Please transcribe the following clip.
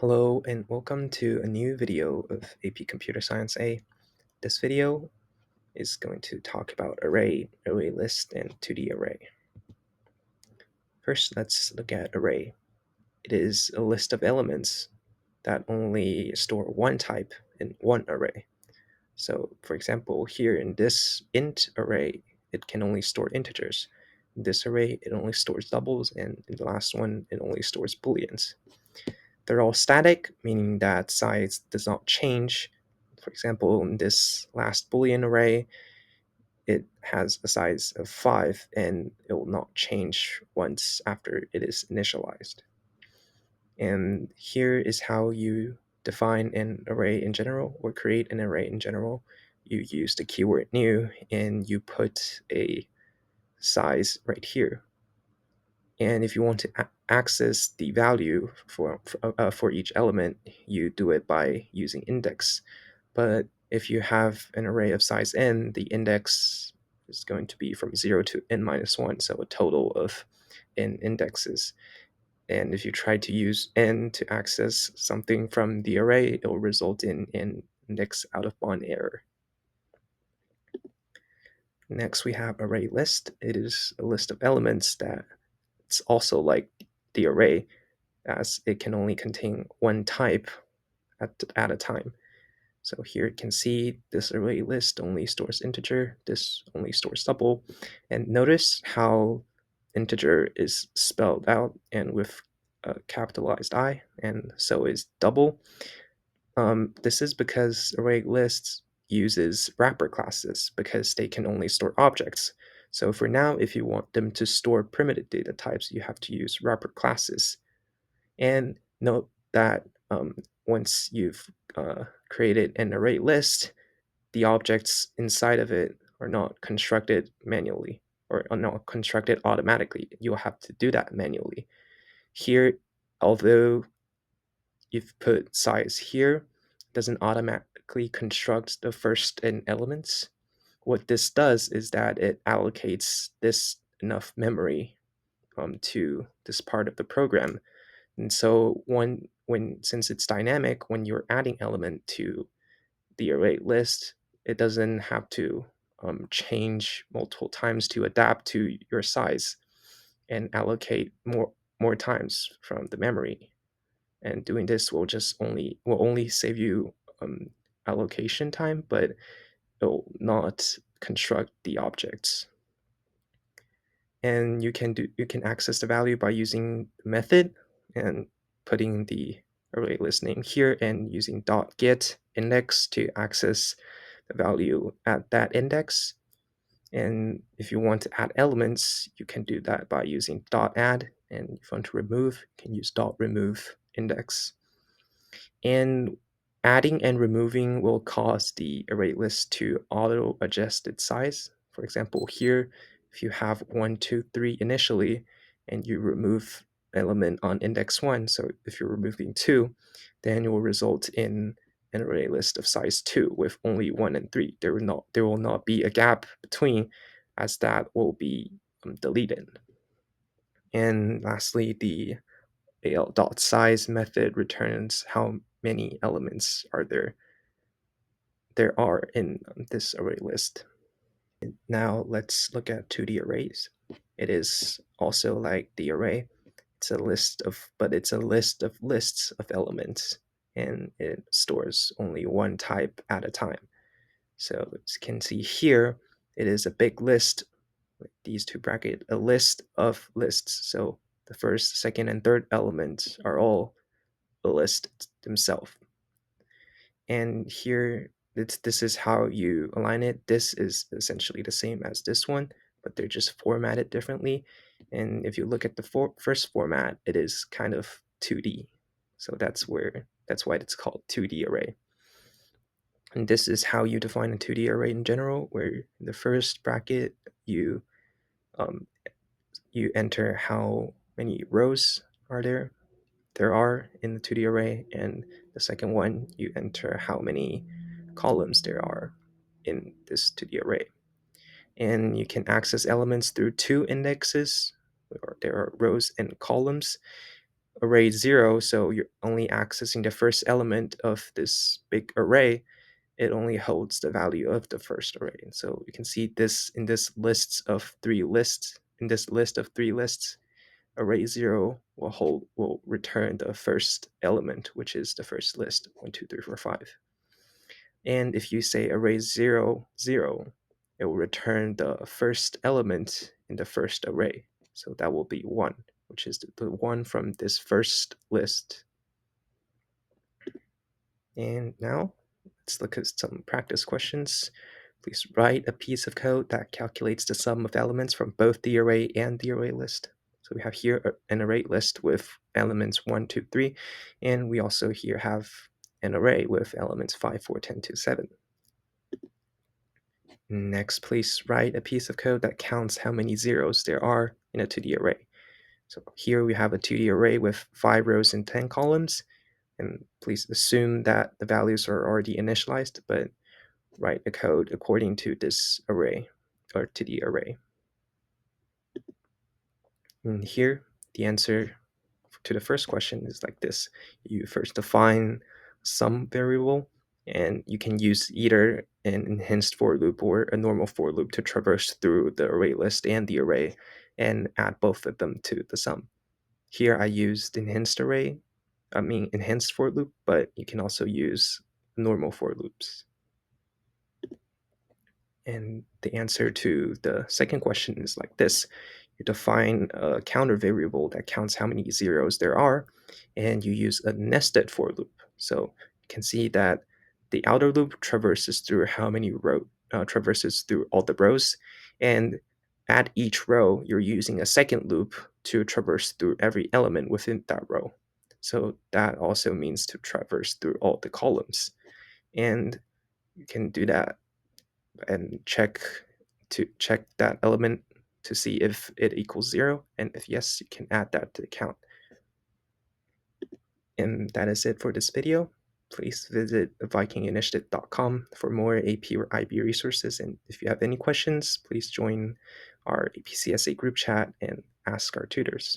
Hello and welcome to a new video of AP Computer Science A. This video is going to talk about array list, and 2D array. First, let's look at array. It is a list of elements that only store one type in one array. So for example, here in this int array, it can only store integers. In this array, it only stores doubles, and in the last one, it only stores booleans. They're all static, meaning that size does not change. For example, in this last Boolean array, it has a size of 5, and it will not change once after it is initialized. And here is how you define an array in general, or create an array in general. You use the keyword new, and you put a size right here. And if you want to access the value for each element, you do it by using index. But if you have an array of size n, the index is going to be from 0 to n-1, so a total of n indexes. And if you try to use n to access something from the array, it will result in an index out of bound error. Next, we have array list. It is a list of elements that it's also like the array, as it can only contain one type at a time. So here you can see this array list only stores integer, this only stores double. And notice how integer is spelled out and with a capitalized I, and so is double. This is because array lists uses wrapper classes because they can only store objects. So for now, if you want them to store primitive data types, you have to use wrapper classes. And note that once you've created an array list, the objects inside of it are not constructed manually or are not constructed automatically. You'll have to do that manually. Here, although you've put size here, it doesn't automatically construct the first n elements. What this does is that it allocates this enough memory to this part of the program. And so since it's dynamic, when you're adding element to the array list, it doesn't have to change multiple times to adapt to your size and allocate more times from the memory. And doing this will only save you allocation time, but it will not construct the objects. And you can access the value by using the method and putting the array list name here and using .get index to access the value at that index. And if you want to add elements, you can do that by using .add, and if you want to remove, you can use .remove index. And adding and removing will cause the array list to auto adjust its size. For example, here, if you have 1, 2, 3 initially, and you remove element on index 1, so if you're removing 2, then it will result in an array list of size 2 with only 1 and 3. There will not be a gap between, as that will be deleted. And lastly, the al.size method returns how many elements there are in this array list. Now let's look at 2D arrays. It is also like the array. It's a list of lists of elements, and it stores only one type at a time. So as you can see here, it is a big list with these two brackets, a list of lists. So the first, second, and third elements are all a list themselves. And here, this is how you align it. This is essentially the same as this one, but they're just formatted differently. And if you look at the first format, it is kind of 2D. So that's why it's called 2D array. And this is how you define a 2D array in general, where in the first bracket, you enter how many rows there are in the 2D array, and the second one, you enter how many columns there are in this 2D array. And you can access elements through two indexes, or there are rows and columns. array 0, so you're only accessing the first element of this big array, it only holds the value of the first array. And so you can see this in this list of three lists. In this list of three lists, array 0 will return the first element, which is the first list, 1, 2, 3, 4, 5. And if you say array 0, 0, it will return the first element in the first array. So that will be 1, which is the one from this first list. And now let's look at some practice questions. Please write a piece of code that calculates the sum of elements from both the array and the array list. So we have here an array list with elements 1, 2, 3, and we also here have an array with elements 5, 4, 10, 2, 7. Next, please write a piece of code that counts how many zeros there are in a 2D array. So here we have a 2D array with 5 rows and 10 columns, and please assume that the values are already initialized, but write the code according to this array, or to the array. And here, the answer to the first question is like this. You first define some variable, and you can use either an enhanced for loop or a normal for loop to traverse through the array list and the array and add both of them to the sum. Here I used enhanced for loop, but you can also use normal for loops. And the answer to the second question is like this. You define a counter variable that counts how many zeros there are, and you use a nested for loop. So you can see that the outer loop traverses through traverses through all the rows, and at each row, you're using a second loop to traverse through every element within that row. So that also means to traverse through all the columns. And you can do that and check that element to see if it equals 0, and if yes, you can add that to the count. And that is it for this video. Please visit vikinginitiative.com for more AP or IB resources, and if you have any questions, please join our AP CSA group chat and ask our tutors.